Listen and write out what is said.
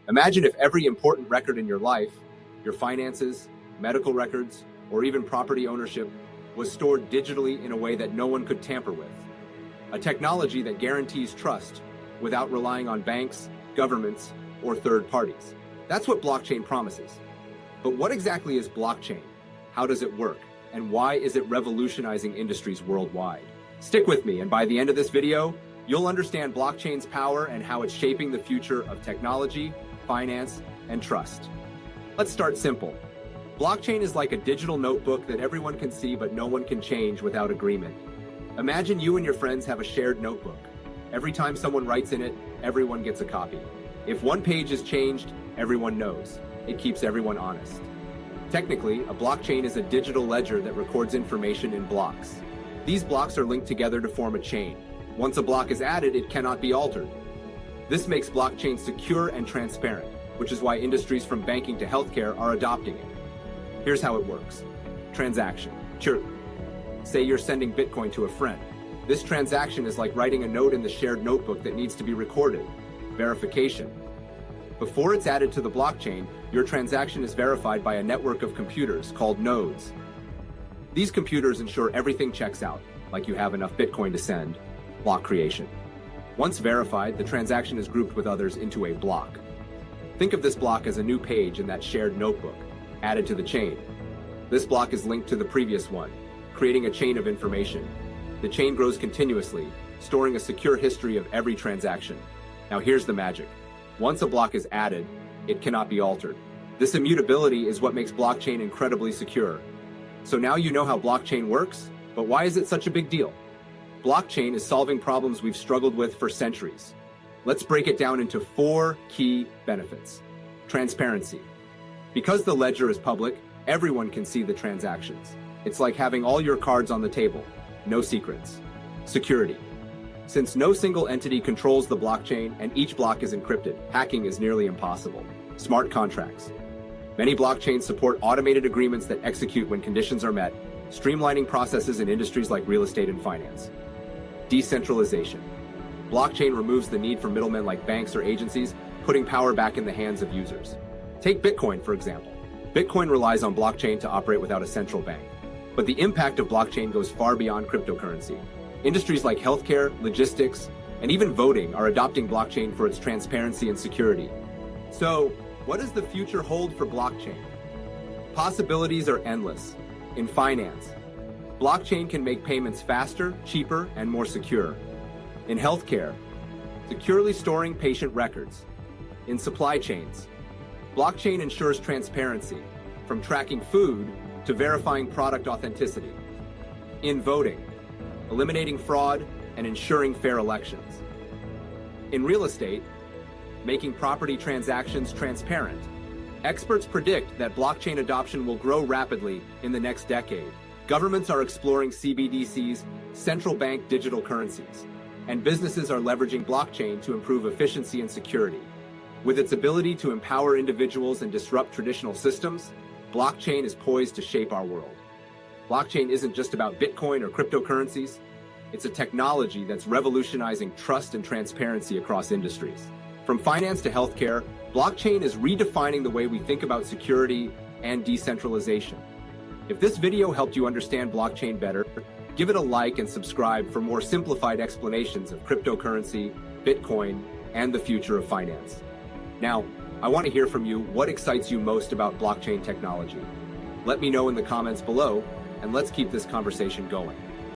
Imagine if every important record in your life, your finances, medical records, or even property ownership, was stored digitally in a way that no one could tamper with. A technology that guarantees trust without relying on banks, governments, or third parties. That's what blockchain promises. But what exactly is blockchain? How does it work? And why is it revolutionizing industries worldwide? Stick with me, and by the end of this video, you'll understand blockchain's power and how it's shaping the future of technology, finance, and trust. Let's start simple. Blockchain is like a digital notebook that everyone can see but no one can change without agreement. Imagine you and your friends have a shared notebook. Every time someone writes in it, everyone gets a copy. If one page is changed, everyone knows. It keeps everyone honest. Technically, a blockchain is a digital ledger that records information in blocks. These blocks are linked together to form a chain. Once a block is added, it cannot be altered. This makes blockchain secure and transparent, which is why industries from banking to healthcare are adopting it. Here's how it works. Transaction. Sure. Say you're sending Bitcoin to a friend. This transaction is like writing a note in the shared notebook that needs to be recorded. Verification. Before it's added to the blockchain, your transaction is verified by a network of computers called nodes. These computers ensure everything checks out, like you have enough Bitcoin to send. Block creation. Once verified, the transaction is grouped with others into a block. Think of this block as a new page in that shared notebook, added to the chain. This block is linked to the previous one, creating a chain of information. The chain grows continuously, storing a secure history of every transaction. Now here's the magic. Once a block is added, it cannot be altered. This immutability is what makes blockchain incredibly secure. So now you know how blockchain works, but why is it such a big deal? Blockchain is solving problems we've struggled with for centuries. Let's break it down into 4 key benefits. Transparency. Because the ledger is public, everyone can see the transactions. It's like having all your cards on the table, no secrets. Security. Since no single entity controls the blockchain and each block is encrypted, hacking is nearly impossible. Smart contracts. Many blockchains support automated agreements that execute when conditions are met, streamlining processes in industries like real estate and finance. Decentralization. Blockchain removes the need for middlemen like banks or agencies, putting power back in the hands of users. Take Bitcoin, for example. Bitcoin relies on blockchain to operate without a central bank. But the impact of blockchain goes far beyond cryptocurrency. Industries like healthcare, logistics, and even voting are adopting blockchain for its transparency and security. So, what does the future hold for blockchain? Possibilities are endless. In finance, blockchain can make payments faster, cheaper, and more secure. In healthcare, securely storing patient records. In supply chains, blockchain ensures transparency, from tracking food to verifying product authenticity. In voting, eliminating fraud and ensuring fair elections. In real estate, making property transactions transparent. Experts predict that blockchain adoption will grow rapidly in the next decade. Governments are exploring CBDCs, central bank digital currencies, and businesses are leveraging blockchain to improve efficiency and security. With its ability to empower individuals and disrupt traditional systems, blockchain is poised to shape our world. Blockchain isn't just about Bitcoin or cryptocurrencies. It's a technology that's revolutionizing trust and transparency across industries. From finance to healthcare, blockchain is redefining the way we think about security and decentralization. If this video helped you understand blockchain better, give it a like and subscribe for more simplified explanations of cryptocurrency, Bitcoin, and the future of finance. Now, I want to hear from you. What excites you most about blockchain technology? Let me know in the comments below, and let's keep this conversation going.